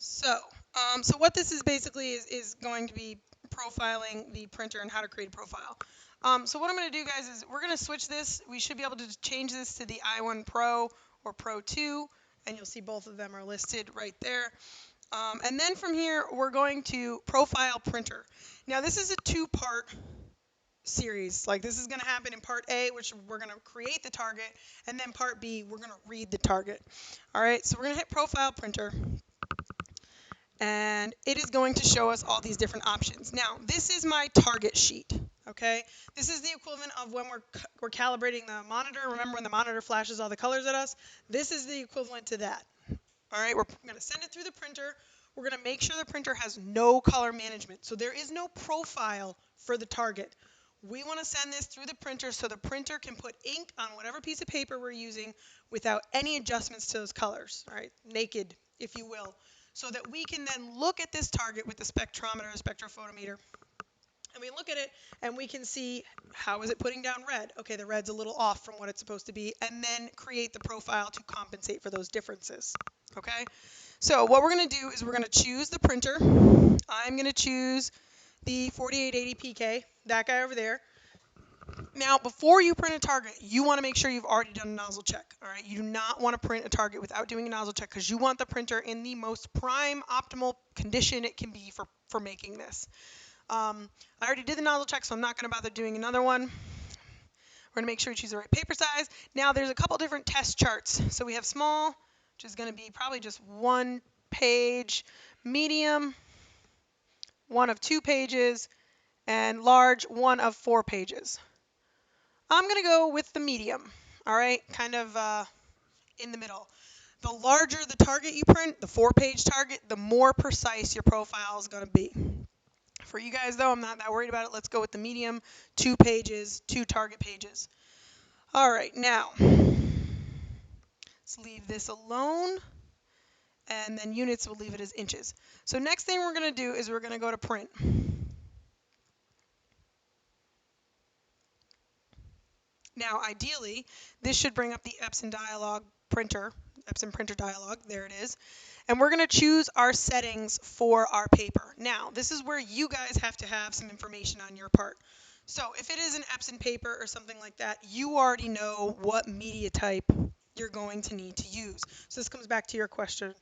So what this is basically is going to be profiling the printer and how to create a profile. So what I'm going to do, guys, is we're going to switch this. We should be able to change this to the i1 Pro or Pro 2, and you'll see both of them are listed right there. And then from here, we're going to profile printer. Now, this is a two-part series. Like this is going to happen in part A, which we're going to create the target, and then part B, we're going to read the target. All right, so we're going to hit profile printer, and it is going to show us all these different options. Now, this is my target sheet, okay? This is the equivalent of when we're calibrating the monitor. Remember when the monitor flashes all the colors at us? This is the equivalent to that. All right, we're going to send it through the printer. We're going to make sure the printer has no color management. So there is no profile for the target. We want to send this through the printer so the printer can put ink on whatever piece of paper we're using without any adjustments to those colors, all right, naked, if you will, so that we can then look at this target with the spectrometer, spectrophotometer, and we look at it and we can see how is it putting down red. Okay, the red's a little off from what it's supposed to be, and then create the profile to compensate for those differences. Okay, so what we're going to do is we're going to choose the printer. I'm going to choose the 4880 PK, that guy over there. Now, before you print a target, you want to make sure you've already done a nozzle check. All right, you do not want to print a target without doing a nozzle check because you want the printer in the most prime, optimal condition it can be for making this. I already did the nozzle check, so I'm not going to bother doing another one. We're going to make sure we choose the right paper size. Now, there's a couple different test charts. So we have small, which is going to be probably just 1 page, medium, 1 of 2 pages, and large, 1 of 4 pages. I'm going to go with the medium, all right, kind of in the middle. The larger the target you print, the 4-page target, the more precise your profile is going to be. For you guys, though, I'm not that worried about it. Let's go with the medium, 2 pages, 2 target pages. All right, now, let's leave this alone, and then units, we'll leave it as inches. So next thing we're going to do is we're going to go to print. Now, ideally, this should bring up the Epson dialog printer, Epson printer dialog, there it is. And we're going to choose our settings for our paper. Now, this is where you guys have to have some information on your part. So if it is an Epson paper or something like that, you already know what media type you're going to need to use. So this comes back to your question.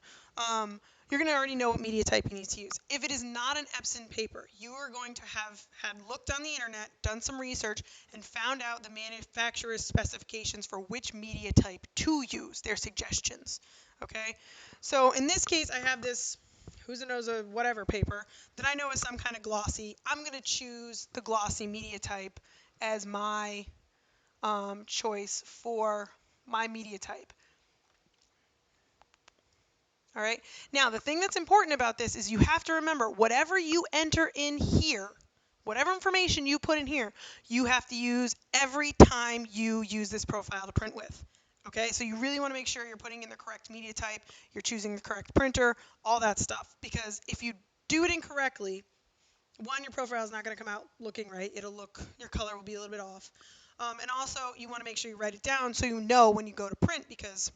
You're going to already know what media type you need to use. If it is not an Epson paper, you are going to have had looked on the internet, done some research, and found out the manufacturer's specifications for which media type to use, their suggestions. Okay? So in this case, I have this who's it knows a whatever paper that I know is some kind of glossy. I'm going to choose the glossy media type as my choice for my media type. All right. Now, the thing that's important about this is you have to remember whatever you enter in here, whatever information you put in here, you have to use every time you use this profile to print with. Okay, so you really want to make sure you're putting in the correct media type, you're choosing the correct printer, all that stuff. Because if you do it incorrectly, one, your profile is not going to come out looking right. Your color will be a little bit off. And also, you want to make sure you write it down so you know when you go to print, because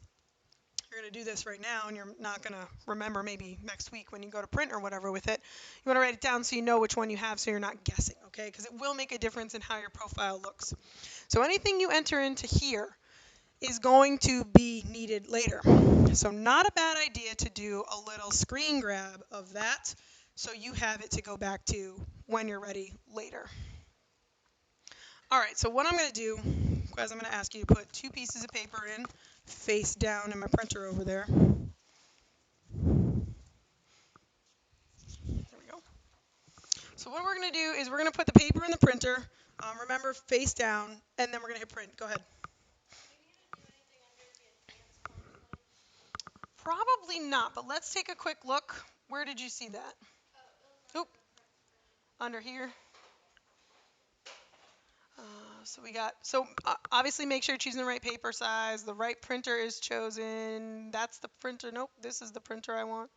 you're going to do this right now and you're not going to remember maybe next week when you go to print or whatever with it. You want to write it down so you know which one you have so you're not guessing, okay? Because it will make a difference in how your profile looks. So anything you enter into here is going to be needed later. So not a bad idea to do a little screen grab of that so you have it to go back to when you're ready later. All right, so what I'm going to do, guys, I'm going to ask you to put 2 pieces of paper in face down in my printer over there. There we go. So what we're going to do is we're going to put the paper in the printer, remember face down, and then we're going to hit print. Go ahead. Probably not, but let's take a quick look. Where did you see that? Oop, under here. So obviously make sure you're choosing the right paper size. The right printer is chosen. That's the printer. Nope, this is the printer I want.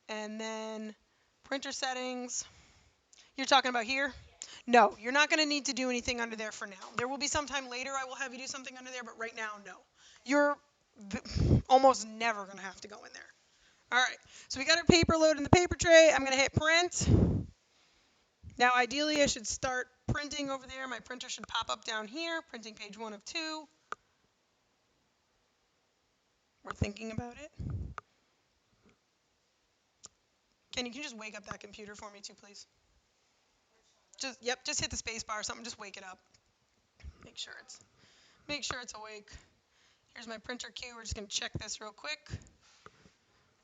And then printer settings. You're talking about here? No, you're not going to need to do anything under there for now. There will be some time later I will have you do something under there, but right now, no. You're almost never going to have to go in there. All right, so we got our paper loaded in the paper tray. I'm gonna hit print. Now ideally I should start printing over there. My printer should pop up down here, printing page 1 of 2. We're thinking about it. Can you just wake up that computer for me too, please? Just hit the space bar or something, just wake it up. Make sure it's awake. Here's my printer queue. We're just gonna check this real quick.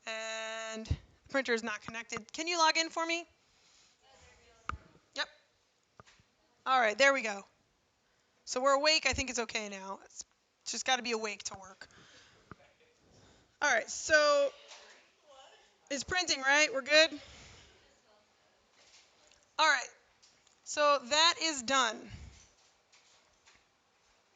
And the printer is not connected. Can you log in for me? Yep. All right, there we go. So we're awake. I think it's okay now. It's just got to be awake to work. All right, so it's printing, right? We're good? All right, so that is done.